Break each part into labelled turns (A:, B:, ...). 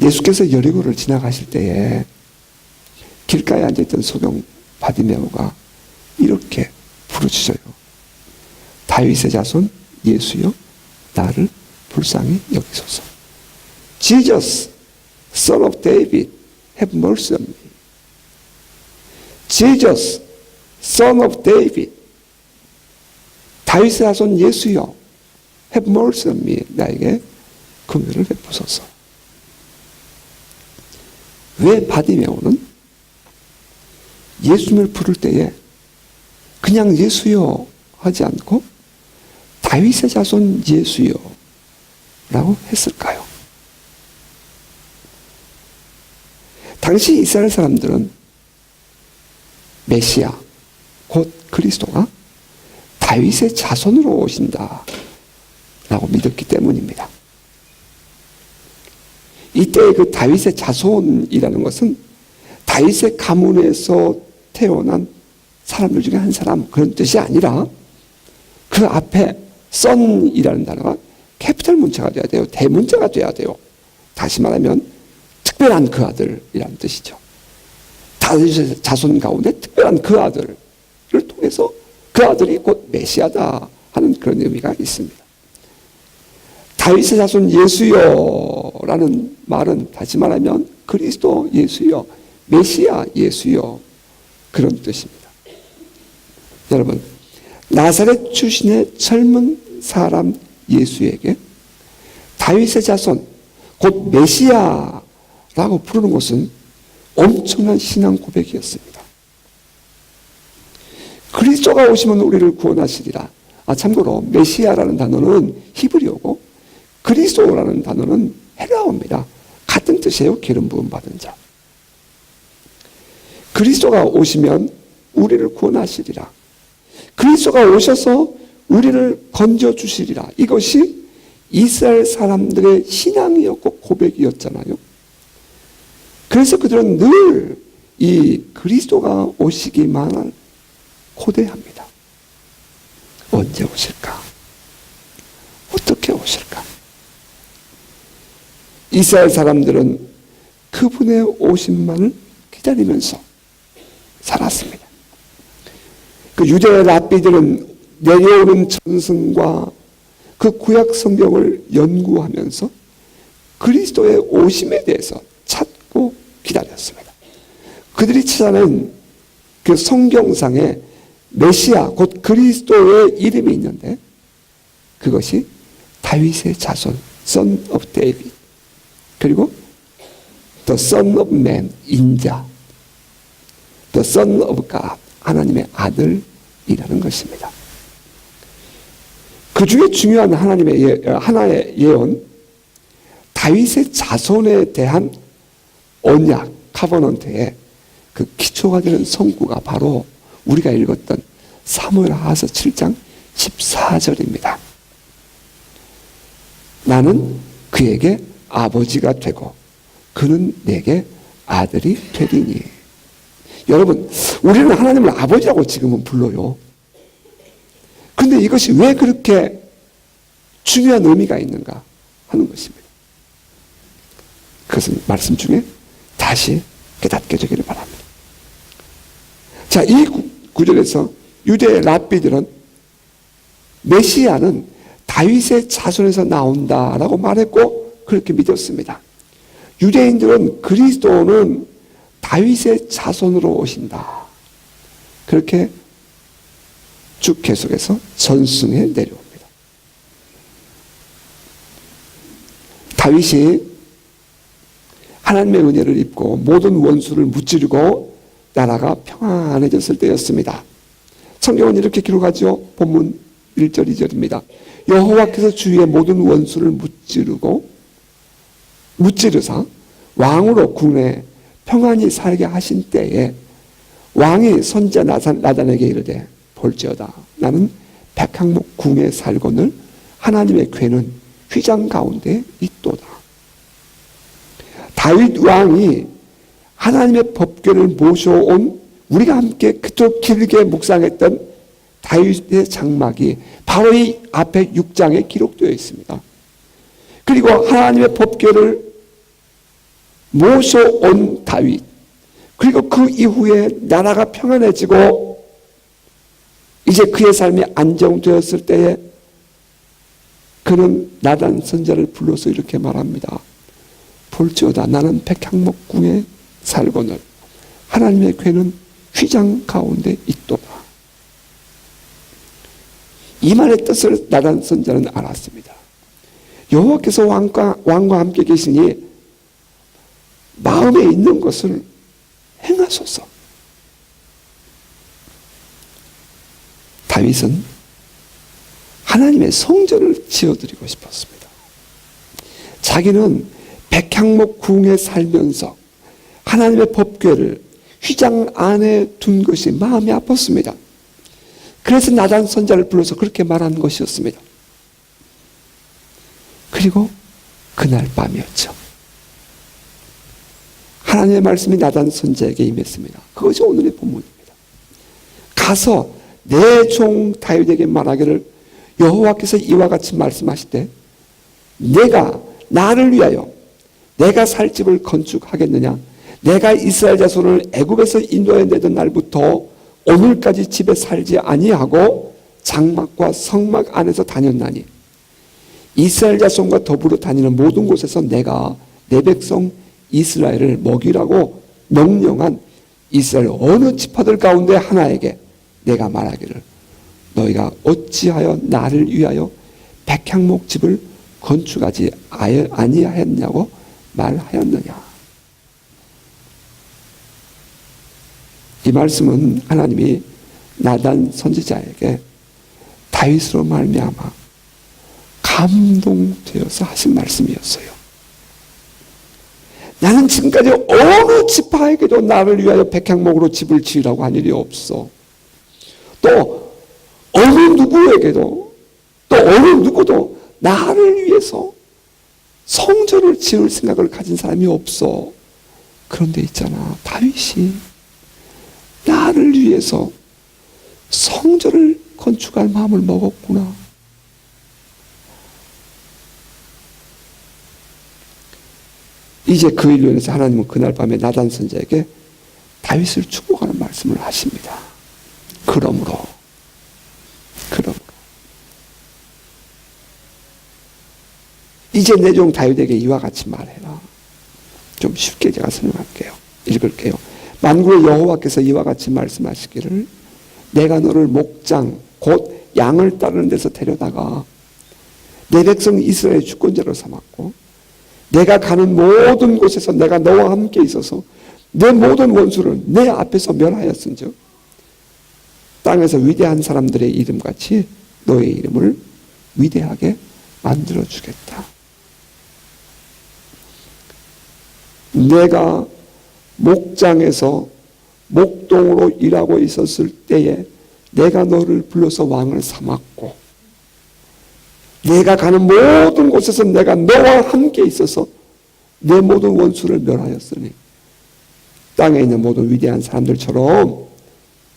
A: 예수께서 여리고를 지나가실 때에 길가에 앉아있던 소경 바디메오가 이렇게 부르짖어요. 다윗의 자손 예수여, 나를 불쌍히 여기소서. Jesus, son of David, have mercy on me. Jesus, son of David, 다윗의 자손 예수여, have mercy on me. 나에게 긍휼을 베푸소서. 왜 바디메오는 예수님을 부를 때에 그냥 예수여 하지 않고 다윗의 자손 예수여 라고 했을까요? 당시 이스라엘 사람들은 메시아 곧 그리스도가 다윗의 자손으로 오신다 라고 믿었기 때문입니다. 이때 그 다윗의 자손이라는 것은 다윗의 가문에서 태어난 사람들 중에 한 사람, 그런 뜻이 아니라 그 앞에 son이라는 단어가 캐피털 문자가 돼야 돼요. 대문자가 돼야 돼요. 다시 말하면 특별한 그 아들이라는 뜻이죠. 다윗의 자손 가운데 특별한 그 아들을 통해서 그 아들이 곧 메시아다 하는 그런 의미가 있습니다. 다윗의 자손 예수여라는 말은 다시 말하면 그리스도 예수여, 메시아 예수여, 그런 뜻입니다. 여러분, 나사렛 출신의 젊은 사람 예수에게 다윗의 자손 곧 메시아라고 부르는 것은 엄청난 신앙 고백이었습니다. 그리스도가 오시면 우리를 구원하시리라. 참고로 메시아라는 단어는 히브리어고 그리스도라는 단어는 헬라어입니다. 같은 뜻이에요. 기름 부음 받은 자. 그리스도가 오시면 우리를 구원하시리라. 그리스도가 오셔서 우리를 건져주시리라. 이것이 이스라엘 사람들의 신앙이었고 고백이었잖아요. 그래서 그들은 늘 이 그리스도가 오시기만을 고대합니다. 언제 오실까? 어떻게 오실까? 이스라엘 사람들은 그분의 오심만을 기다리면서 살았습니다. 그 유대 랍비들은 내려오는 전승과 그 구약 성경을 연구하면서 그리스도의 오심에 대해서 찾고 기다렸습니다. 그들이 찾아낸 그 성경상에 메시아 곧 그리스도의 이름이 있는데 그것이 다윗의 자손 son of David 그리고 the son of man 인자 the son of God 하나님의 아들이라는 것입니다. 그 중에 중요한 하나의 예언 다윗의 자손에 대한 언약 카버넌트의 그 기초가 되는 성구가 바로 우리가 읽었던 사무엘하서 7장 14절입니다. 나는 그에게 아버지가 되고 그는 내게 아들이 되리니. 여러분, 우리는 하나님을 아버지라고 지금은 불러요. 그런데 이것이 왜 그렇게 중요한 의미가 있는가 하는 것입니다. 그것은 말씀 중에 다시 깨닫게 되기를 바랍니다. 자, 이 구절에서 유대 랍비들은 메시아는 다윗의 자손에서 나온다라고 말했고 그렇게 믿었습니다. 유대인들은 그리스도는 다윗의 자손으로 오신다. 그렇게 쭉 계속해서 전승해 내려옵니다. 다윗이 하나님의 은혜를 입고 모든 원수를 무찌르고 나라가 평안해졌을 때였습니다. 성경은 이렇게 기록하죠. 본문 1절 2절입니다. 여호와께서 주위의 모든 원수를 무찌르사 왕으로 국내에 평안히 살게 하신 때에 왕이 선지자 나단에게 이르되 볼지어다 나는 백항목 궁에 살거늘 하나님의 궤는 휘장 가운데 있도다. 다윗 왕이 하나님의 법궤를 모셔온 우리가 함께 그토록 길게 묵상했던 다윗의 장막이 바로 이 앞에 6장에 기록되어 있습니다. 그리고 하나님의 법궤를 모셔온 다윗, 그리고 그 이후에 나라가 평안해지고 이제 그의 삶이 안정되었을 때에 그는 나단 선지자를 불러서 이렇게 말합니다. 볼지어다 나는 백향목궁에 살거늘 하나님의 궤는 휘장 가운데 있도다. 이 말의 뜻을 나단 선지자는 알았습니다. 여호와께서 왕과 함께 계시니 마음에 있는 것을 행하소서. 다윗은 하나님의 성전을 지어드리고 싶었습니다. 자기는 백향목 궁에 살면서 하나님의 법궤를 휘장 안에 둔 것이 마음이 아팠습니다. 그래서 나단 선지자를 불러서 그렇게 말한 것이었습니다. 그리고 그날 밤이었죠. 하나님의 말씀이 나단 선지자에게 임했습니다. 그것이 오늘의 본문입니다. 가서 내 종 다윗에게 말하기를 여호와께서 이와 같이 말씀하시되 내가 나를 위하여 내가 살 집을 건축하겠느냐. 내가 이스라엘 자손을 애굽에서 인도해 내던 날부터 오늘까지 집에 살지 아니하고 장막과 성막 안에서 다녔나니 이스라엘 자손과 더불어 다니는 모든 곳에서 내가 내 백성 이스라엘을 먹이라고 명령한 이스라엘 어느 지파들 가운데 하나에게 내가 말하기를 너희가 어찌하여 나를 위하여 백향목 집을 건축하지 아니하였냐고 말하였느냐. 이 말씀은 하나님이 나단 선지자에게 다윗으로 말미암아 감동되어서 하신 말씀이었어요. 나는 지금까지 어느 지파에게도 나를 위하여 백향목으로 집을 지으라고 한 일이 없어. 또 어느 누구에게도 또 어느 누구도 나를 위해서 성전을 지을 생각을 가진 사람이 없어. 그런데 있잖아, 다윗이 나를 위해서 성전을 건축할 마음을 먹었구나. 이제 그 일로 인해서 하나님은 그날 밤에 나단 선지자에게 다윗을 축복하는 말씀을 하십니다. 그러므로 이제 내 종 다윗에게 이와 같이 말해라. 좀 쉽게 제가 설명할게요. 읽을게요. 만군의 여호와께서 이와 같이 말씀하시기를 내가 너를 목장 곧 양을 따르는 데서 데려다가 내 백성 이스라엘 주권자로 삼았고 내가 가는 모든 곳에서 내가 너와 함께 있어서 내 모든 원수를 내 앞에서 멸하였은즉 땅에서 위대한 사람들의 이름같이 너의 이름을 위대하게 만들어주겠다. 내가 목장에서 목동으로 일하고 있었을 때에 내가 너를 불러서 왕을 삼았고 내가 가는 모든 곳에서 내가 너와 함께 있어서 내 모든 원수를 멸하였으니 땅에 있는 모든 위대한 사람들처럼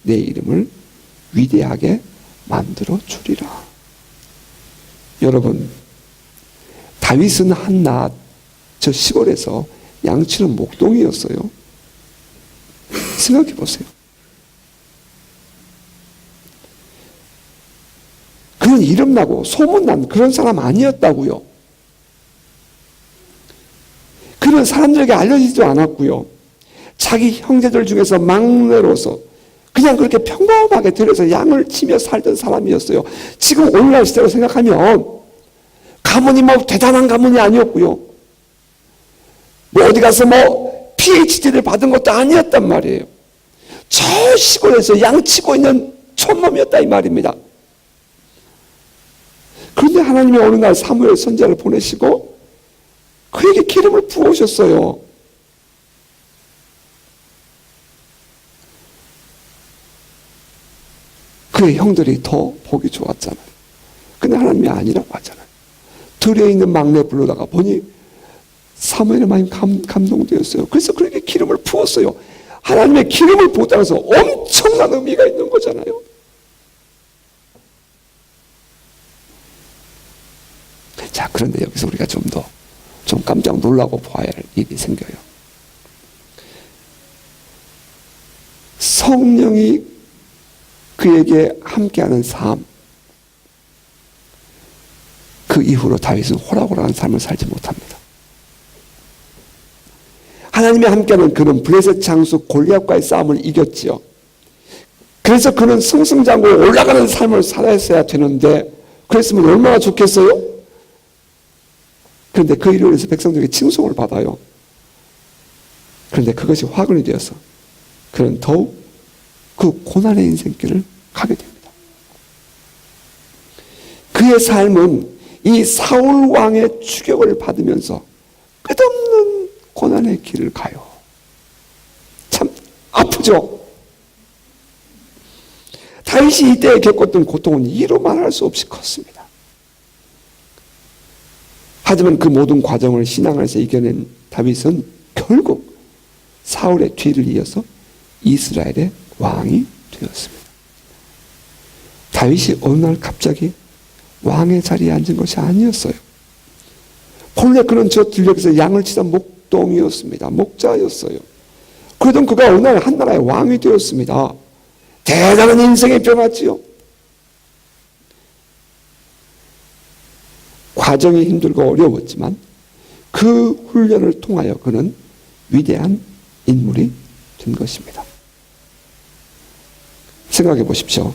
A: 내 이름을 위대하게 만들어 주리라. 여러분, 다윗은 한낮 저 시골에서 양치는 목동이었어요. 생각해 보세요. 그런 이름나고 소문난 그런 사람 아니었다고요. 그런 사람들에게 알려지지도 않았고요. 자기 형제들 중에서 막내로서 그냥 그렇게 평범하게 들여서 양을 치며 살던 사람이었어요. 지금 오늘날 시대로 생각하면 가문이 뭐 대단한 가문이 아니었고요. 뭐 어디 가서 뭐 PhD를 받은 것도 아니었단 말이에요. 저 시골에서 양치고 있는 촌놈이었다 이 말입니다. 그런데 하나님이 어느 날 사무엘 선지자를 보내시고 그에게 기름을 부으셨어요. 그의 형들이 더 보기 좋았잖아요. 근데 하나님이 아니라고 하잖아요. 들에 있는 막내 불러다가 보니 사무엘이 많이 감동되었어요. 그래서 그에게 기름을 부었어요. 하나님의 기름을 부었다고 해서 엄청난 의미가 있는 거잖아요. 자, 그런데 여기서 우리가 좀 깜짝 놀라고 보아야 할 일이 생겨요. 성령이 그에게 함께하는 삶, 그 이후로 다윗은 호락호락한 삶을 살지 못합니다. 하나님이 함께하는 그는 블레셋 장수 골리앗과의 싸움을 이겼지요. 그래서 그는 승승장구로 올라가는 삶을 살았어야 되는데 그랬으면 얼마나 좋겠어요? 그런데 그 일을 위해서 백성들에게 칭송을 받아요. 그런데 그것이 화근이 되어서 그는 더욱 그 고난의 인생길을 가게 됩니다. 그의 삶은 이 사울 왕의 추격을 받으면서 끝없는 고난의 길을 가요. 참 아프죠? 다윗이 이때 겪었던 고통은 이루 말할 수 없이 컸습니다. 하지만 그 모든 과정을 신앙 안에서 이겨낸 다윗은 결국 사울의 뒤를 이어서 이스라엘의 왕이 되었습니다. 다윗이 어느 날 갑자기 왕의 자리에 앉은 것이 아니었어요. 본래 그는 저 들녘에서 양을 치던 목동이었습니다. 목자였어요. 그러던 그가 어느 날 한 나라의 왕이 되었습니다. 대단한 인생의 변화지요. 과정이 힘들고 어려웠지만 그 훈련을 통하여 그는 위대한 인물이 된 것입니다. 생각해 보십시오.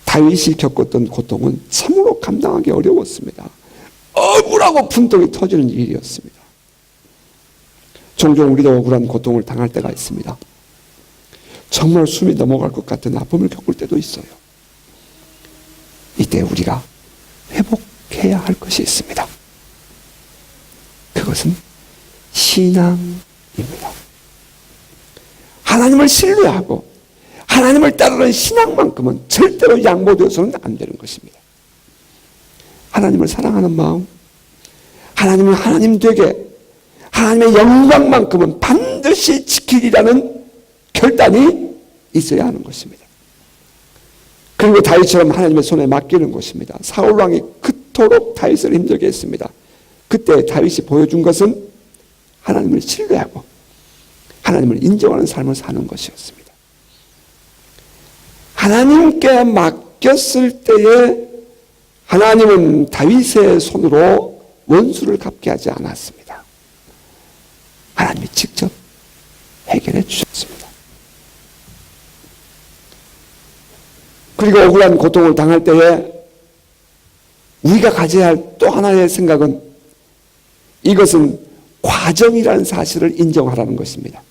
A: 다윗이 겪었던 고통은 참으로 감당하기 어려웠습니다. 억울하고 분통이 터지는 일이었습니다. 종종 우리도 억울한 고통을 당할 때가 있습니다. 정말 숨이 넘어갈 것 같은 아픔을 겪을 때도 있어요. 이때 우리가 회복해야 할 것이 있습니다. 그것은 신앙입니다. 하나님을 신뢰하고 하나님을 따르는 신앙만큼은 절대로 양보되어서는 안 되는 것입니다. 하나님을 사랑하는 마음, 하나님을 하나님 되게 하나님의 영광만큼은 반드시 지키리라는 결단이 있어야 하는 것입니다. 그리고 다윗처럼 하나님의 손에 맡기는 것입니다. 사울왕이 그토록 다윗을 힘들게 했습니다. 그때 다윗이 보여준 것은 하나님을 신뢰하고 하나님을 인정하는 삶을 사는 것이었습니다. 하나님께 맡겼을 때에 하나님은 다윗의 손으로 원수를 갚게 하지 않았습니다. 하나님이 직접 해결해 주셨습니다. 그리고 억울한 고통을 당할 때에 우리가 가져야 할 또 하나의 생각은 이것은 과정이라는 사실을 인정하라는 것입니다.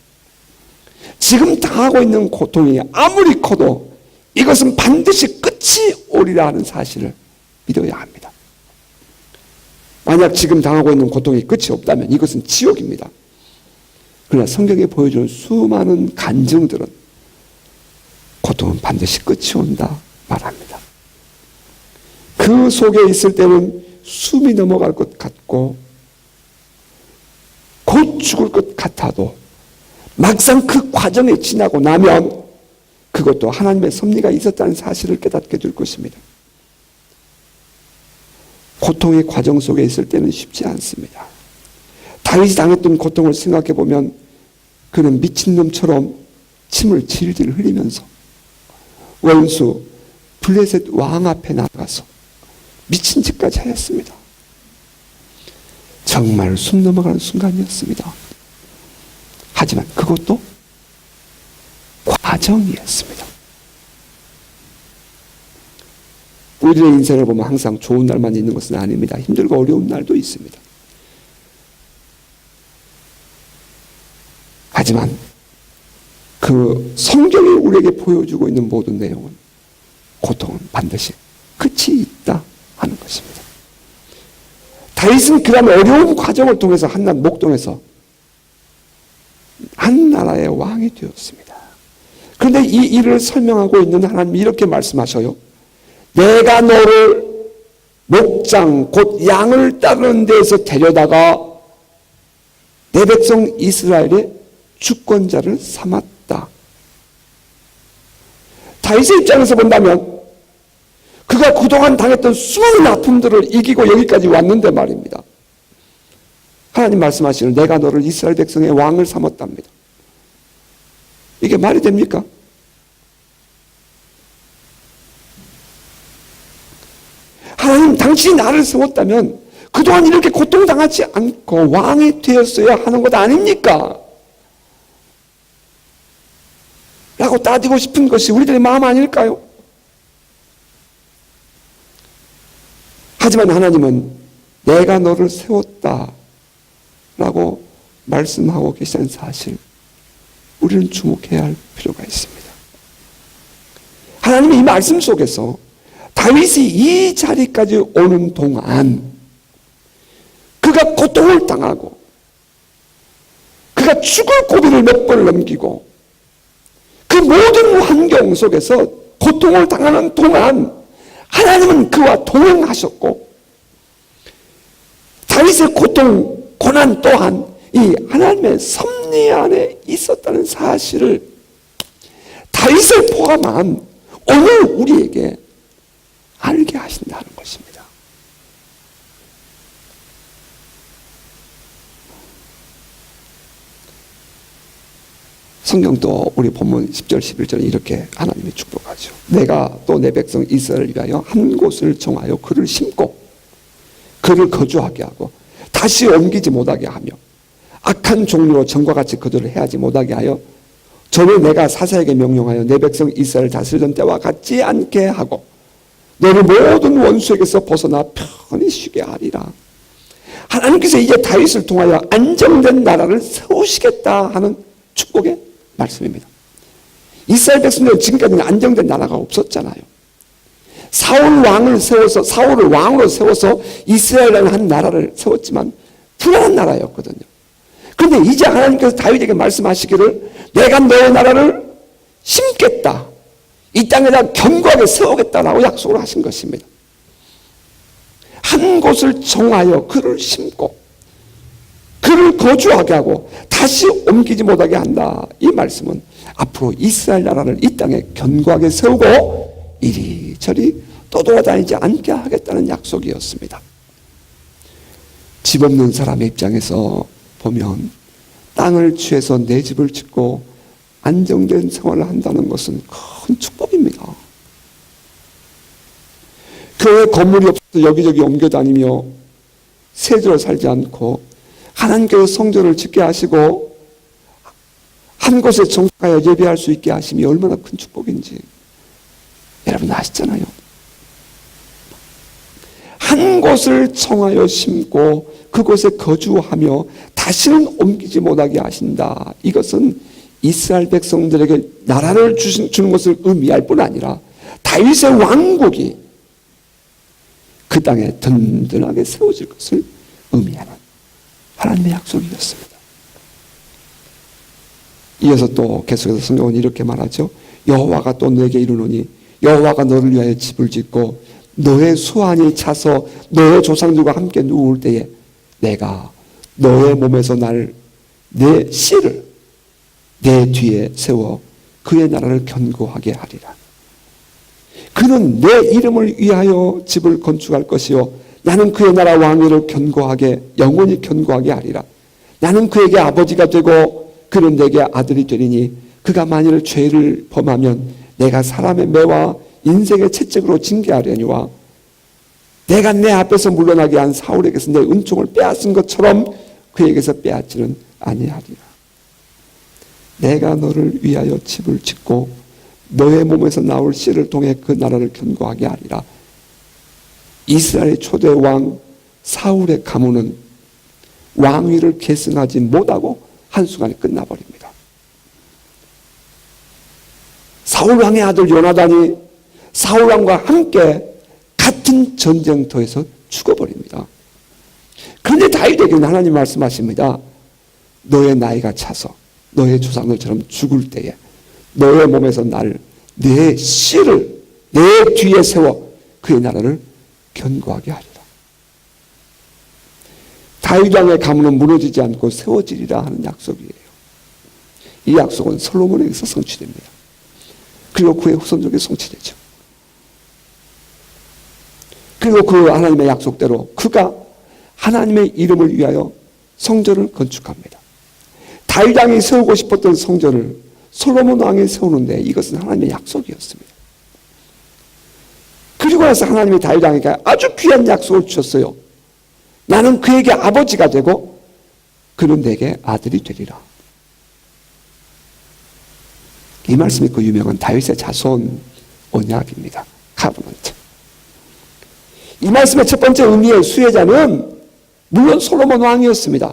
A: 지금 당하고 있는 고통이 아무리 커도 이것은 반드시 끝이 오리라 하는 사실을 믿어야 합니다. 만약 지금 당하고 있는 고통이 끝이 없다면 이것은 지옥입니다. 그러나 성경에 보여주는 수많은 간증들은 고통은 반드시 끝이 온다 말합니다. 그 속에 있을 때는 숨이 넘어갈 것 같고 곧 죽을 것 같아도 막상 그 과정에 지나고 나면 그것도 하나님의 섭리가 있었다는 사실을 깨닫게 될 것입니다. 고통의 과정 속에 있을 때는 쉽지 않습니다. 다윗이 당했던 고통을 생각해 보면 그는 미친놈처럼 침을 질질 흘리면서 원수 블레셋 왕 앞에 나가서 미친 짓까지 하였습니다. 정말 숨 넘어가는 순간이었습니다. 하지만 그것도 과정이었습니다. 우리의 인생을 보면 항상 좋은 날만 있는 것은 아닙니다. 힘들고 어려운 날도 있습니다. 하지만 그 성경이 우리에게 보여주고 있는 모든 내용은 고통은 반드시 끝이 있다 하는 것입니다. 다윗은 그런 어려운 과정을 통해서 한낱 목동에서 한 나라의 왕이 되었습니다. 그런데 이 일을 설명하고 있는 하나님이 이렇게 말씀하셔요. 내가 너를 목장 곧 양을 따르는 데에서 데려다가 내 백성 이스라엘의 주권자를 삼았다. 다윗의 입장에서 본다면 그가 그동안 당했던 수많은 아픔들을 이기고 여기까지 왔는데 말입니다. 하나님 말씀하시는 내가 너를 이스라엘 백성의 왕을 삼았답니다. 이게 말이 됩니까? 하나님, 당신이 나를 세웠다면 그동안 이렇게 고통당하지 않고 왕이 되었어야 하는 것 아닙니까? 라고 따지고 싶은 것이 우리들의 마음 아닐까요? 하지만 하나님은 내가 너를 세웠다 라고 말씀하고 계시다는 사실, 우리는 주목해야 할 필요가 있습니다. 하나님의 이 말씀 속에서 다윗이 이 자리까지 오는 동안 그가 고통을 당하고 그가 죽을 고비를 몇 번을 넘기고 그 모든 환경 속에서 고통을 당하는 동안 하나님은 그와 동행하셨고, 다윗의 고통, 고난 또한 이 하나님의 섭리 안에 있었다는 사실을 다윗을 포함한 오늘 우리에게 알게 하신다는 것입니다. 성경도 우리 본문 10절 11절에 이렇게 하나님이 축복하죠. 내가 또 내 백성 이스라엘을 위하여 한 곳을 정하여 그를 심고 그를 거주하게 하고 다시 옮기지 못하게 하며 악한 종류로 전과 같이 그들을 해하지 못하게 하여 전에 내가 사사에게 명령하여 내 백성 이스라엘을 다스리던 때와 같지 않게 하고 너를 모든 원수에게서 벗어나 편히 쉬게 하리라. 하나님께서 이제 다윗을 통하여 안정된 나라를 세우시겠다 하는 축복의 말씀입니다. 이스라엘 백성들은 지금까지는 안정된 나라가 없었잖아요. 사울을 왕으로 세워서 이스라엘이라는 한 나라를 세웠지만 불안한 나라였거든요. 그런데 이제 하나님께서 다윗에게 말씀하시기를 내가 너의 나라를 심겠다, 이 땅에다 견고하게 세우겠다라고 약속을 하신 것입니다. 한 곳을 정하여 그를 심고 그를 거주하게 하고 다시 옮기지 못하게 한다. 이 말씀은 앞으로 이스라엘 나라를 이 땅에 견고하게 세우고 이리저리 떠돌아다니지 않게 하겠다는 약속이었습니다. 집 없는 사람의 입장에서 보면 땅을 취해서 내 집을 짓고 안정된 생활을 한다는 것은 큰 축복입니다. 교회 건물이 없어서 여기저기 옮겨다니며 세대로 살지 않고 하나님께서 성전을 짓게 하시고 한 곳에 정착하여 예배할 수 있게 하심이 얼마나 큰 축복인지 여러분 아시잖아요. 한 곳을 정하여 심고 그곳에 거주하며 다시는 옮기지 못하게 하신다. 이것은 이스라엘 백성들에게 나라를 주는 것을 의미할 뿐 아니라 다윗의 왕국이 그 땅에 든든하게 세워질 것을 의미하는 하나님의 약속이었습니다. 이어서 또 계속해서 성경은 이렇게 말하죠. 여호와가 또 내게 이르노니 여호와가 너를 위하여 집을 짓고 너의 수완이 차서 너의 조상들과 함께 누울 때에 내가 너의 몸에서 내 씨를 내 뒤에 세워 그의 나라를 견고하게 하리라. 그는 내 이름을 위하여 집을 건축할 것이요 나는 그의 나라 왕위를 견고하게 영원히 견고하게 하리라. 나는 그에게 아버지가 되고 그는 내게 아들이 되리니 그가 만일 죄를 범하면 내가 사람의 매와 인생의 채찍으로 징계하려니와 내가 내 앞에서 물러나게 한 사울에게서 내 은총을 빼앗은 것처럼 그에게서 빼앗지는 아니하리라. 내가 너를 위하여 집을 짓고 너의 몸에서 나올 씨를 통해 그 나라를 견고하게 하리라. 이스라엘의 초대 왕 사울의 가문은 왕위를 계승하지 못하고 한순간에 끝나버립니다. 사울 왕의 아들 요나단이 사울 왕과 함께 같은 전쟁터에서 죽어버립니다. 그런데 다윗에게는 하나님 말씀하십니다. 너의 나이가 차서 너의 조상들처럼 죽을 때에 너의 몸에서 내 씨를 내 뒤에 세워 그의 나라를 견고하게 하리라. 다윗 왕의 가문은 무너지지 않고 세워지리라 하는 약속이에요. 이 약속은 솔로몬에게서 성취됩니다. 그리고 그의 후손들에게 성취되죠. 그리고 그 하나님의 약속대로 그가 하나님의 이름을 위하여 성전을 건축합니다. 다윗 왕이 세우고 싶었던 성전을 솔로몬 왕이 세우는데 이것은 하나님의 약속이었습니다. 그리고 나서 하나님이 다윗에게 아주 귀한 약속을 주셨어요. 나는 그에게 아버지가 되고 그는 내게 아들이 되리라. 이 말씀이 그 유명한 다윗의 자손 언약입니다. 카브넌트. 이 말씀의 첫 번째 의미의 수혜자는 물론 솔로몬 왕이었습니다.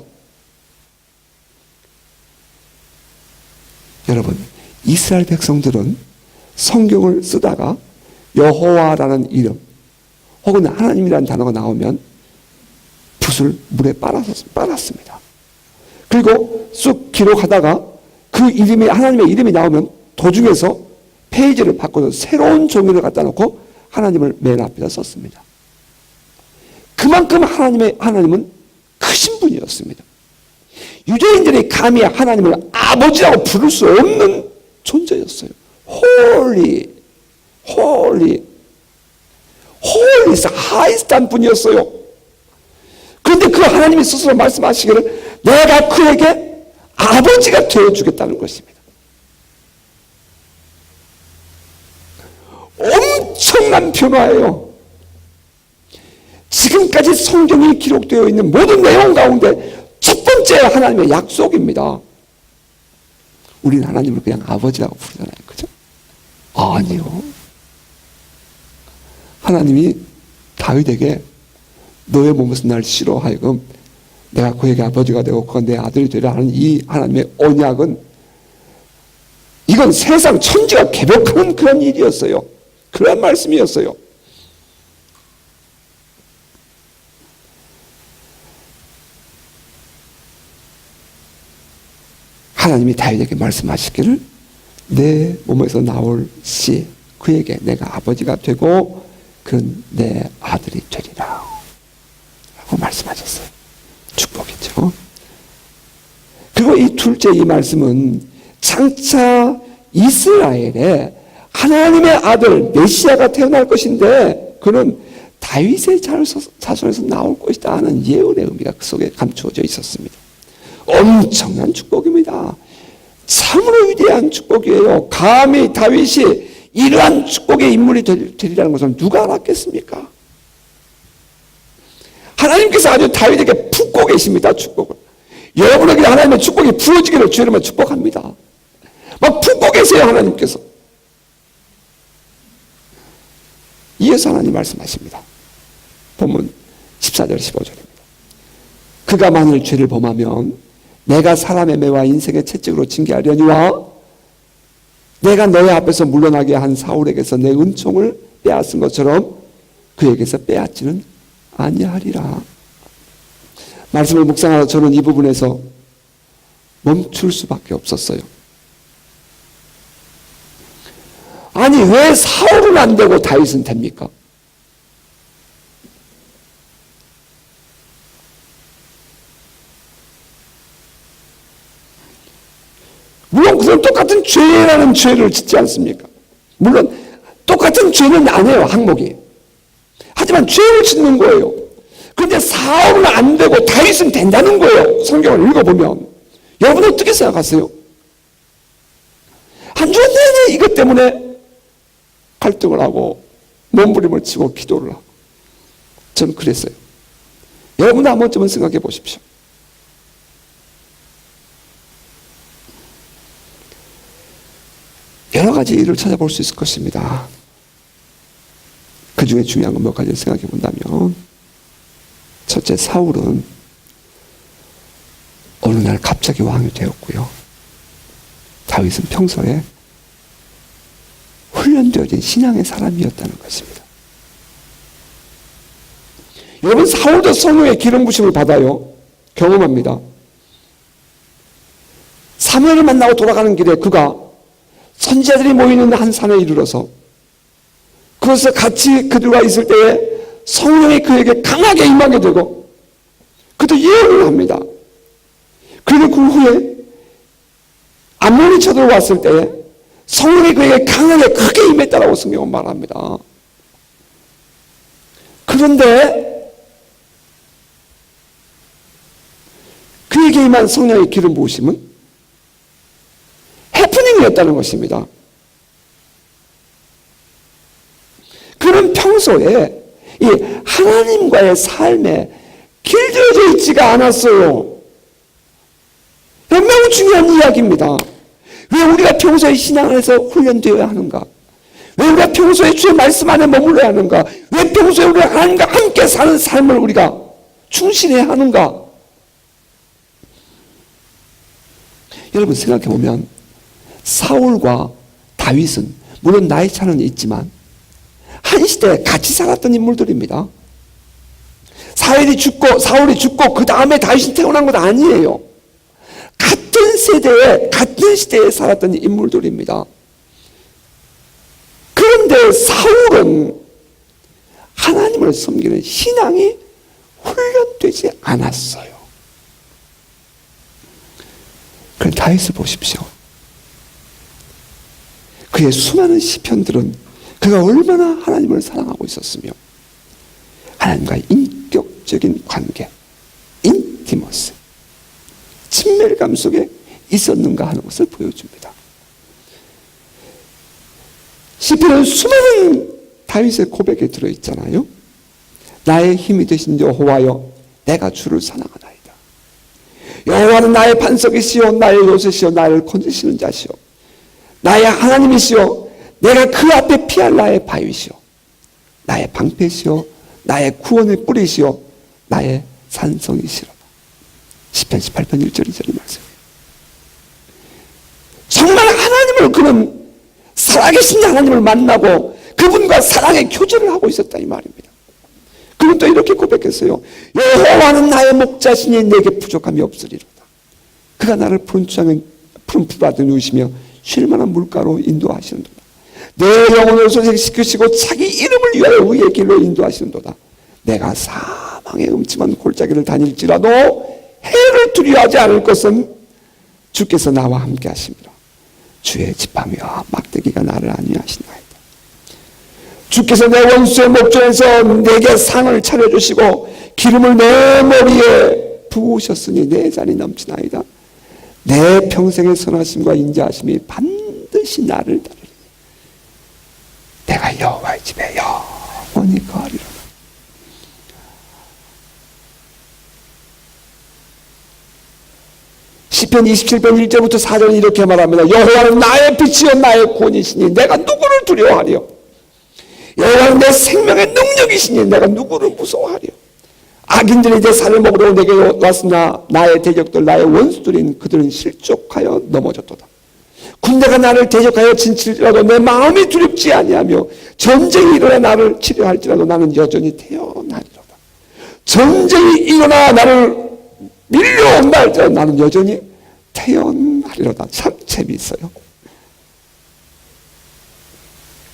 A: 여러분, 이스라엘 백성들은 성경을 쓰다가 여호와라는 이름 혹은 하나님이라는 단어가 나오면 붓을 물에 빨았습니다. 그리고 쑥 기록하다가 그 이름이, 하나님의 이름이 나오면 도중에서 페이지를 바꿔서 새로운 종이를 갖다 놓고 하나님을 맨 앞에다 썼습니다. 그만큼 하나님은 크신 분이었습니다. 유대인들이 감히 하나님을 아버지라고 부를 수 없는 존재였어요. Holy, Holy, Holy is highest 한 분이었어요. 그런데 그 하나님이 스스로 말씀하시기를 내가 그에게 아버지가 되어주겠다는 것입니다. 엄청난 변화예요. 지금까지 성경이 기록되어 있는 모든 내용 가운데 첫 번째 하나님의 약속입니다. 우리는 하나님을 그냥 아버지라고 부르잖아요. 그죠? 아니요. 하나님이 다윗에게 너의 몸에서 날 싫어하여금 내가 그에게 아버지가 되고 그가 내 아들이 되라 하는 이 하나님의 언약은 이건 세상 천지가 개벽하는 그런 일이었어요. 그런 말씀이었어요. 하나님이 다윗에게 말씀하시기를 내 몸에서 나올 씨 그에게 내가 아버지가 되고 그는 내 아들이 되리라 라고 말씀하셨어요. 축복이죠. 그리고 이 둘째 이 말씀은 장차 이스라엘에 하나님의 아들 메시아가 태어날 것인데 그는 다윗의 자손에서 나올 것이다 하는 예언의 의미가 그 속에 감추어져 있었습니다. 엄청난 축복입니다. 참으로 위대한 축복이에요. 감히 다윗이 이러한 축복의 인물이 되리라는 것을 누가 알았겠습니까? 하나님께서 아주 다윗에게 품고 계십니다. 축복을. 여러분에게 하나님의 축복이 부어지기를 주님은 축복합니다. 막 품고 계세요. 하나님께서. 이어서 하나님 말씀하십니다. 본문 14절 15절입니다. 그가 만일 죄를 범하면 내가 사람의 매와 인생의 채찍으로 징계하려니와 내가 너의 앞에서 물러나게 한 사울에게서 내 은총을 빼앗은 것처럼 그에게서 빼앗지는 아니하리라. 말씀을 묵상하다 저는 이 부분에서 멈출 수밖에 없었어요. 아니 왜 사울은 안 되고 다윗은 됩니까? 물론 그건 똑같은 죄라는 죄를 짓지 않습니까? 물론 똑같은 죄는 아니에요. 항목이. 하지만 죄를 짓는 거예요. 그런데 사울은 안 되고 다윗은 된다는 거예요. 성경을 읽어보면. 여러분 어떻게 생각하세요? 한 주 내내 이것 때문에 갈등을 하고 몸부림을 치고 기도를 하고 저는 그랬어요. 여러분 한 번쯤은 생각해 보십시오. 여러 가지 일을 찾아볼 수 있을 것입니다. 그 중에 중요한 건 몇 가지 생각해 본다면 첫째, 사울은 어느 날 갑자기 왕이 되었고요. 다윗은 평소에 훈련되어진 신앙의 사람이었다는 것입니다. 여러분 사울도 성령의 기름 부심을 받아요. 경험합니다. 사무엘을 만나고 돌아가는 길에 그가 선지자들이 모이는 한 산에 이르러서 그것을 같이 그들과 있을 때에 성령이 그에게 강하게 임하게 되고 그도 예언을 합니다. 그리고 그 후에 암몬이 쳐들어왔을 때에 성령이 그에게 강하게 크게 임했다라고 성경은 말합니다. 그런데 그에게 임한 성령의 기름 부으심은 해프닝이었다는 것입니다. 그는 평소에 이 하나님과의 삶에 길들여져 있지가 않았어요. 매우 중요한 이야기입니다. 왜 우리가 평소에 신앙 안에서 훈련되어야 하는가? 왜 우리가 평소에 주의 말씀 안에 머물러야 하는가? 왜 평소에 우리가 하나님과 함께 사는 삶을 우리가 충실해야 하는가? 여러분 생각해보면 사울과 다윗은 물론 나이 차는 있지만 한 시대에 같이 살았던 인물들입니다. 사울이 죽고 그 다음에 다윗이 태어난 것 아니에요. 같은 시대에 살았던 인물들입니다. 그런데 사울은 하나님을 섬기는 신앙이 훈련되지 않았어요. 그럼 다윗을 보십시오. 그의 수많은 시편들은 그가 얼마나 하나님을 사랑하고 있었으며 하나님과의 인격적인 관계, 인티머스, 친밀감 속에 있었는가 하는 것을 보여줍니다. 시편은 수많은 다윗의 고백에 들어있잖아요. 나의 힘이 되신 여호와여, 내가 주를 사랑하나이다. 여호와는 나의 반석이시요 나의 요새시요 나를 건지시는 자시요 나의 하나님이시요 내가 그 앞에 피할 나의 바위시요 나의 방패시요 나의 구원의 뿌리시요 나의 산성이시로다. 시편 18편 1절 2절의 말씀이에요. 정말 하나님을 그는 살아계신 하나님을 만나고 그분과 사랑의 교제를 하고 있었다 이 말입니다. 그는 또 이렇게 고백했어요. 여호와는 나의 목자시니 내게 부족함이 없으리로다. 그가 나를 푸른 풀밭에 누우시며 쉴 만한 물가로 인도하시는도다. 내 영혼을 소생시키시고 자기 이름을 위하여 의의 길로 인도하시는도다. 내가 사망의 음침한 골짜기를 다닐지라도 해를 두려워하지 않을 것은 주께서 나와 함께 하심이라. 주의 지팡이와 막대기가 나를 안위하시나이다. 주께서 내 원수의 목전에서 내게 상을 차려주시고 기름을 내 머리에 부으셨으니 내 잔이 넘치나이다. 내 평생의 선하심과 인자하심이 반드시 나를 따르리. 내가 여호와의 집에 영원히 거하리로다. 시편 27편 1절부터 4절은 이렇게 말합니다. 여호와는 나의 빛이요 나의 구원이시니 내가 누구를 두려워하리요. 여호와는 내 생명의 능력이시니 내가 누구를 무서워하리요. 악인들이 내 살을 먹으러 내게 왔으나 나의 대적들 나의 원수들인 그들은 실족하여 넘어졌도다. 군대가 나를 대적하여 진칠지라도 내 마음이 두렵지 아니하며 전쟁이 일어나 나를 치료할지라도 나는 여전히 태어나리로다. 전쟁이 일어나 나를 밀려온다 할지라도 나는 여전히 태어나리로다. 참 재미있어요.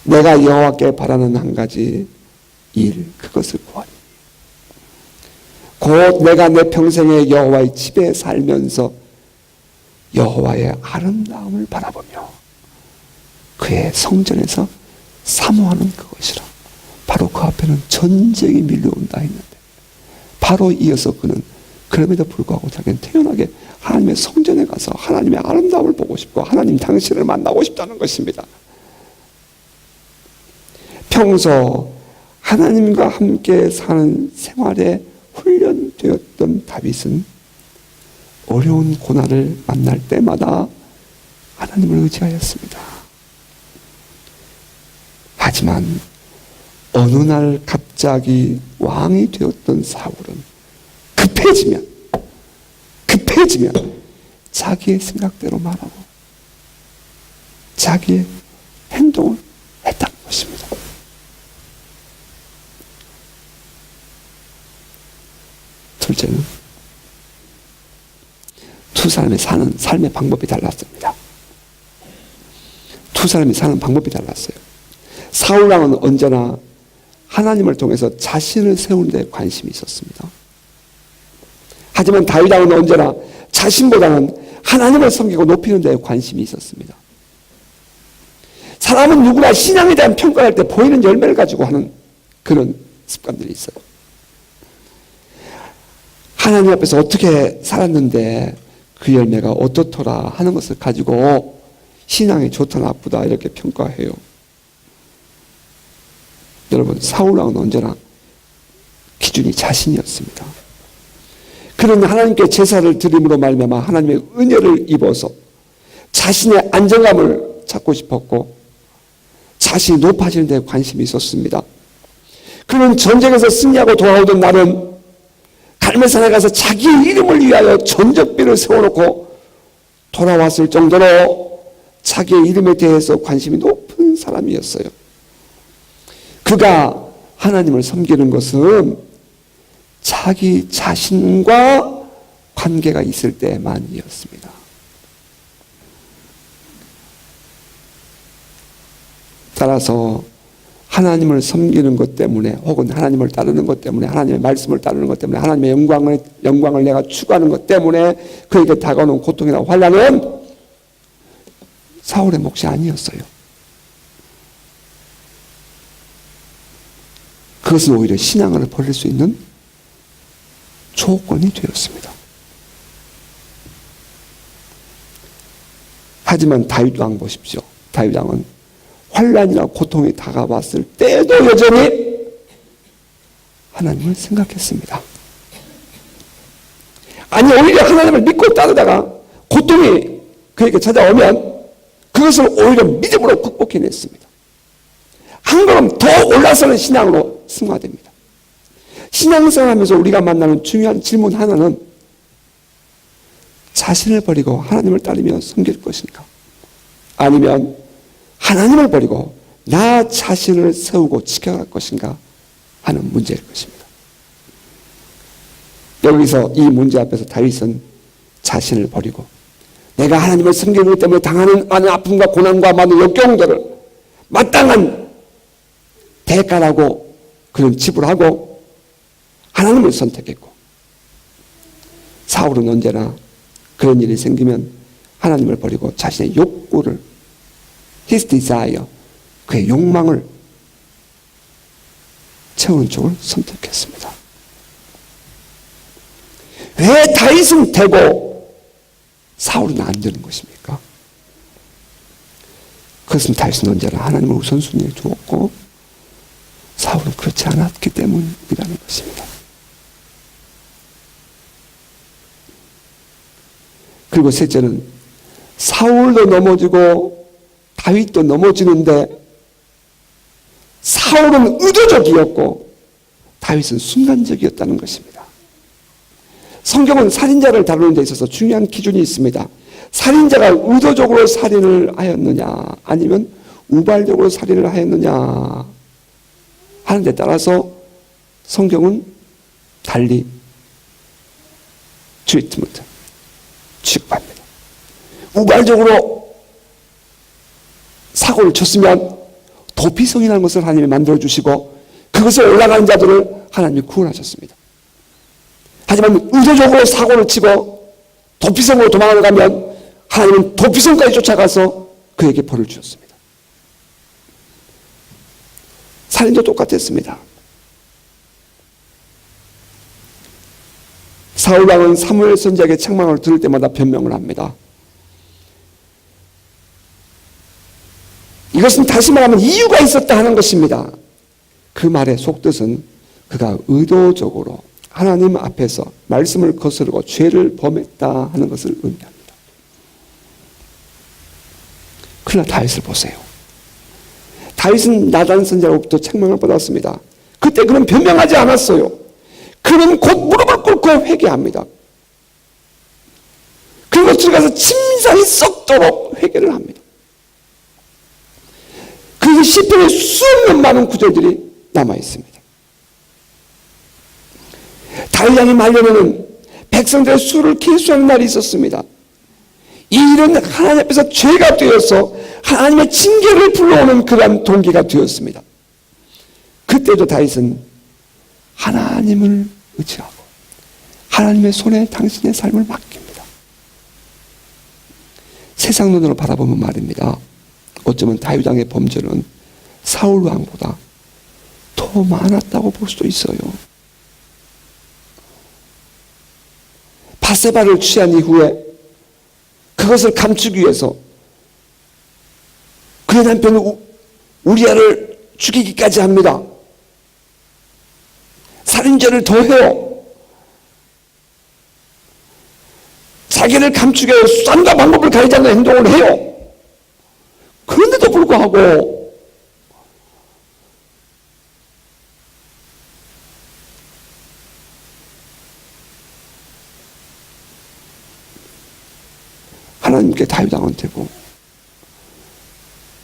A: 내가 여호와께 바라는 한 가지 일, 그것을 구하리. 곧 내가 내 평생에 여호와의 집에 살면서 여호와의 아름다움을 바라보며 그의 성전에서 사모하는 그것이라. 바로 그 앞에는 전쟁이 밀려온다 했는데 바로 이어서 그는 그럼에도 불구하고 자기는 태연하게 하나님의 성전에 가서 하나님의 아름다움을 보고 싶고 하나님 당신을 만나고 싶다는 것입니다. 평소 하나님과 함께 사는 생활에 훈련되었던 다윗은 어려운 고난을 만날 때마다 하나님을 의지하였습니다. 하지만 어느 날 갑자기 왕이 되었던 사울은 급해지면 자기의 생각대로 말하고 자기의 행동을 했다는 것입니다. 둘째는 두 사람이 사는 삶의 방법이 달랐습니다. 두 사람이 사는 방법이 달랐어요. 사울왕은 언제나 하나님을 통해서 자신을 세우는 데 관심이 있었습니다. 하지만 다윗왕은 언제나 자신보다는 하나님을 섬기고 높이는 데 관심이 있었습니다. 사람은 누구나 신앙에 대한 평가할 때 보이는 열매를 가지고 하는 그런 습관들이 있어요. 하나님 앞에서 어떻게 살았는데 그 열매가 어떻더라 하는 것을 가지고 신앙이 좋다 나쁘다 이렇게 평가해요. 여러분, 사울 왕은 언제나 기준이 자신이었습니다. 그는 하나님께 제사를 드림으로 말미암아 하나님의 은혜를 입어서 자신의 안정감을 찾고 싶었고 자신이 높아지는 데 관심이 있었습니다. 그는 전쟁에서 승리하고 돌아오던 날은 갈멜산에 가서 자기의 이름을 위하여 전적비를 세워놓고 돌아왔을 정도로 자기의 이름에 대해서 관심이 높은 사람이었어요. 그가 하나님을 섬기는 것은 자기 자신과 관계가 있을 때만이었습니다. 따라서 하나님을 섬기는 것 때문에 혹은 하나님을 따르는 것 때문에 하나님의 말씀을 따르는 것 때문에 하나님의 영광을 내가 추구하는 것 때문에 그에게 다가오는 고통이나 환난은 사울의 몫이 아니었어요. 그것은 오히려 신앙을 버릴 수 있는 조건이 되었습니다. 하지만 다윗 왕 보십시오. 다윗 왕은 환난이나 고통이 다가왔을 때도 여전히 하나님을 생각했습니다. 아니, 오히려 하나님을 믿고 따르다가 고통이 그에게 찾아오면 그것을 오히려 믿음으로 극복해냈습니다. 한 걸음 더 올라서는 신앙으로 승화됩니다. 신앙생활하면서 우리가 만나는 중요한 질문 하나는 자신을 버리고 하나님을 따르며 섬길 것인가? 아니면 하나님을 버리고 나 자신을 세우고 지켜갈 것인가 하는 문제일 것입니다. 여기서 이 문제 앞에서 다윗은 자신을 버리고 내가 하나님을 섬기는 것 때문에 당하는 많은 아픔과 고난과 많은 역경들을 마땅한 대가라고 그는 지불하고 하나님을 선택했고, 사울은 언제나 그런 일이 생기면 하나님을 버리고 자신의 욕구를, his desire, 그의 욕망을 채우는 쪽을 선택했습니다. 왜 다윗은 되고 사울은 안 되는 것입니까? 그것은 다윗은 언제나 하나님을 우선순위에 두었고 사울은 그렇지 않았기 때문이라는 것입니다. 그리고 셋째는 사울도 넘어지고 다윗도 넘어지는데 사울은 의도적이었고 다윗은 순간적이었다는 것입니다. 성경은 살인자를 다루는 데 있어서 중요한 기준이 있습니다. 살인자가 의도적으로 살인을 하였느냐 아니면 우발적으로 살인을 하였느냐 하는 데 따라서 성경은 달리 트리트먼트, 취급합니다. 우발적으로 사고를 쳤으면 도피성이라는 것을 하나님이 만들어주시고 그것에 올라가는 자들을 하나님이 구원하셨습니다. 하지만 의도적으로 사고를 치고 도피성으로 도망가면 하나님은 도피성까지 쫓아가서 그에게 벌을 주셨습니다. 살인도 똑같았습니다. 사울왕은 사무엘 선지자에게 책망을 들을 때마다 변명을 합니다. 이것은 다시 말하면 이유가 있었다 하는 것입니다. 그 말의 속뜻은 그가 의도적으로 하나님 앞에서 말씀을 거스르고 죄를 범했다 하는 것을 의미합니다. 그러나 다윗을 보세요. 다윗은 나단 선지자로부터 책망을 받았습니다. 그때 그는 변명하지 않았어요. 그는 곧 무릎을 꿇고 회개합니다. 그리고 들어가서 침상이 썩도록 회개를 합니다. 그리고 시편에 수없는 많은 구절들이 남아있습니다. 다윗 왕이 말년에는 백성들의 수를 계수하는 날이 있었습니다. 이 일은 하나님 앞에서 죄가 되어서 하나님의 징계를 불러오는 그러한 동기가 되었습니다. 그때도 다윗은 하나님을 의지하고 하나님의 손에 당신의 삶을 맡깁니다. 세상 눈으로 바라보면 말입니다. 어쩌면 다윗 왕의 범죄는 사울 왕보다 더 많았다고 볼 수도 있어요. 바세바를 취한 이후에 그것을 감추기 위해서 그의 남편 우리아를 죽이기까지 합니다. 임재를 더해요. 자기를 감추기 위해 수단과 방법을 가리지 않는 행동을 해요. 그런데도 불구하고 하나님께 다윗왕은 되고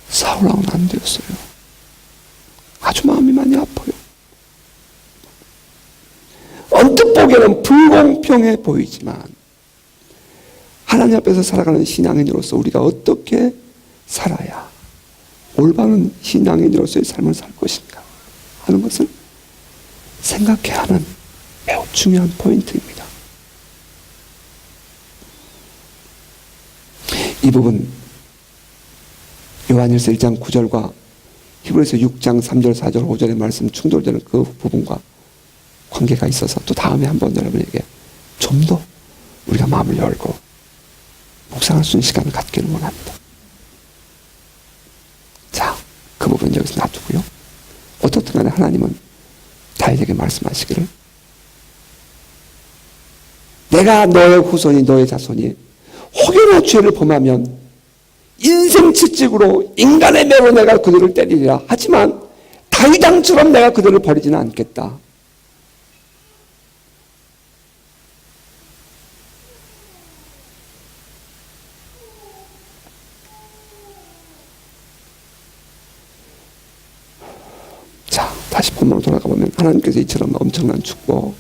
A: 사울왕은 안 되었어요. 아주 마음이 많이 아파요. 언뜻 보기에는 불공평해 보이지만 하나님 앞에서 살아가는 신앙인으로서 우리가 어떻게 살아야 올바른 신앙인으로서의 삶을 살 것인가 하는 것을 생각해야 하는 매우 중요한 포인트입니다. 이 부분 요한일서 1장 9절과 히브리서 6장 3절 4절 5절의 말씀 충돌되는 그 부분과 관계가 있어서 또 다음에 한번 여러분에게 좀 더 우리가 마음을 열고 묵상할 수 있는 시간을 갖기를 원합니다. 자, 그 부분 여기서 놔두고요. 어떻든 간에 하나님은 다윗에게 말씀하시기를 내가 너의 후손이 너의 자손이 혹여나 죄를 범하면 인생 채찍으로 인간의 매로 내가 그들을 때리리라. 하지만 다윗왕처럼 내가 그들을 버리지는 않겠다. 자, 다시 본문으로 돌아가 보면 하나님께서 이처럼 엄청난 축복,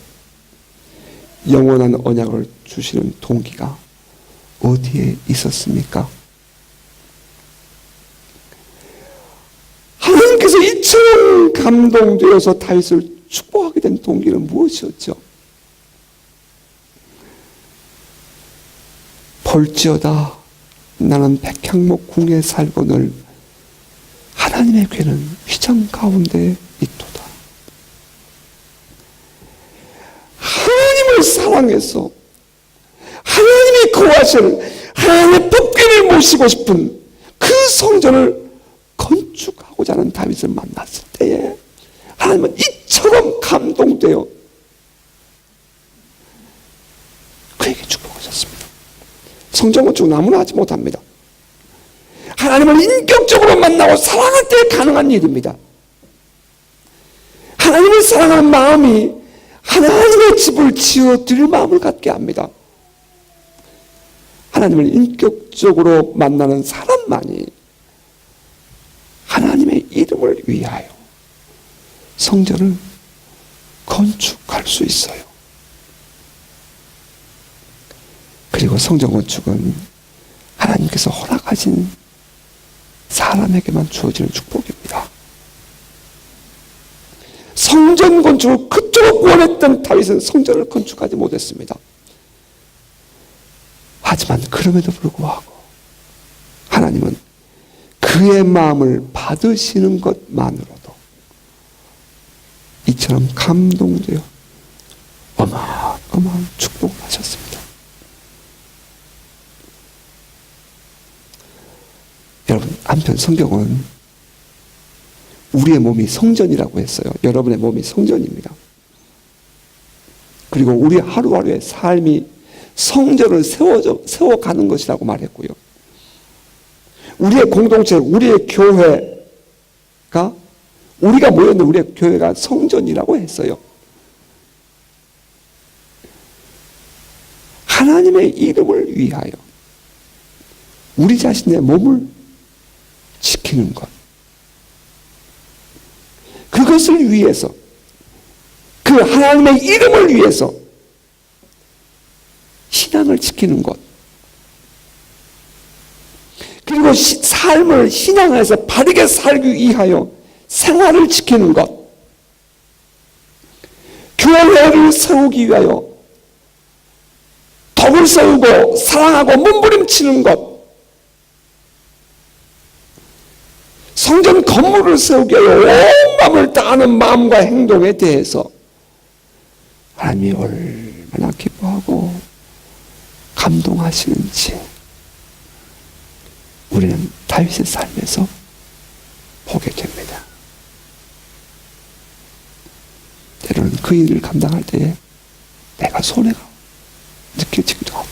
A: 영원한 언약을 주시는 동기가 어디에 있었습니까? 하나님께서 이처럼 감동되어서 다윗을 축복하게 된 동기는 무엇이었죠? 볼지어다 나는 백향목 궁에 살거늘 하나님의 괴는 휘장 가운데 있도다. 하나님을 사랑해서 하나님이 거하실 하나님의 법궤를 모시고 싶은 그 성전을 건축하고자 하는 다윗을 만났을 때에 하나님은 이처럼 감동되어 그에게 축복하셨습니다. 성전 건축은 아무나 하지 못합니다. 하나님을 인격적으로 만나고 사랑할 때 가능한 일입니다. 하나님을 사랑하는 마음이 하나님의 집을 지어 드릴 마음을 갖게 합니다. 하나님을 인격적으로 만나는 사람만이 하나님의 이름을 위하여 성전을 건축할 수 있어요. 그리고 성전 건축은 하나님께서 허락하신 사람에게만 주어지는 축복입니다. 성전 건축을 그토록 원했던 다윗은 성전을 건축하지 못했습니다. 하지만 그럼에도 불구하고 하나님은 그의 마음을 받으시는 것만으로도 이처럼 감동되어 어마어마한 축복을 하셨습니다. 여러분, 한편 성경은 우리의 몸이 성전이라고 했어요. 여러분의 몸이 성전입니다. 그리고 우리 하루하루의 삶이 성전을 세워가는 것이라고 말했고요. 우리의 공동체, 우리의 교회가 우리가 모였는 우리의 교회가 성전이라고 했어요. 하나님의 이름을 위하여 우리 자신의 몸을 지키는 것, 그것을 위해서, 그 하나님의 이름을 위해서 신앙을 지키는 것, 그리고 삶을 신앙 안에서 바르게 살기 위하여 생활을 지키는 것, 교회를 세우기 위하여 덕을 세우고 사랑하고 몸부림치는 것, 성전 건물을 세우기 위하여 온 마음을 다하는 마음과 행동에 대해서 하나님이 얼마나 기뻐하고 감동하시는지 우리는 다윗의 삶에서 보게 됩니다. 때로는 그 그 일을 감당할 때에 내가 손해가 느껴지기도 하고,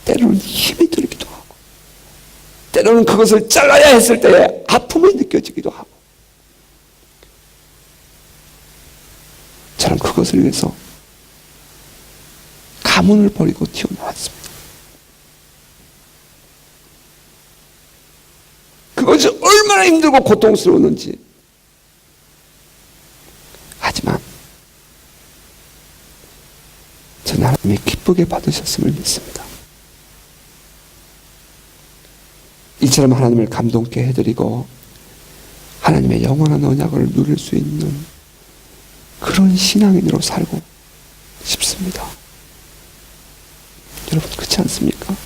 A: 때로는 힘이 들기도 하고, 때로는 그것을 잘라야 했을 때에 아픔이 느껴지기도 하고, 저는 그것을 위해서 가문을 버리고 튀어나왔습니다. 그것이 얼마나 힘들고 고통스러웠는지. 하지만 저는 하나님이 기쁘게 받으셨음을 믿습니다. 이처럼 하나님을 감동케 해드리고 하나님의 영원한 언약을 누릴 수 있는 그런 신앙인으로 살고 싶습니다. 여러분, 그렇지 않습니까?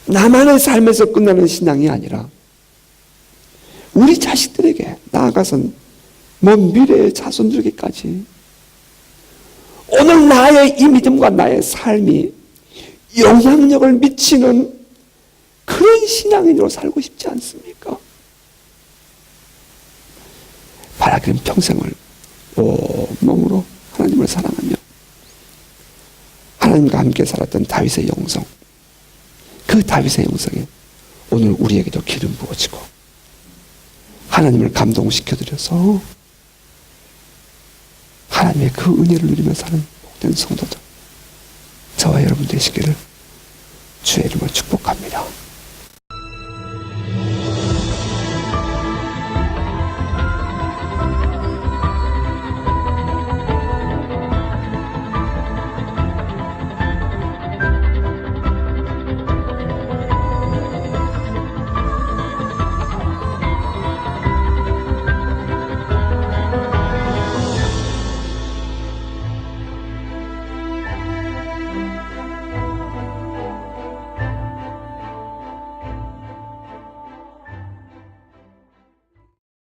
A: 나만의 삶에서 끝나는 신앙이 아니라 우리 자식들에게, 나아가선 먼 미래의 자손들에게까지 오늘 나의 이 믿음과 나의 삶이 영향력을 미치는 그런 신앙인으로 살고 싶지 않습니까? 바라기는 평생을 온몸으로 하나님을 사랑하며 하나님과 함께 살았던 다윗의 영성, 그 다윗의 영성에 오늘 우리에게도 기름 부어지고 하나님을 감동시켜드려서 하나님의 그 은혜를 누리며 사는 복된 성도들, 저와 여러분 되시기를 주의 이름으로 축복합니다.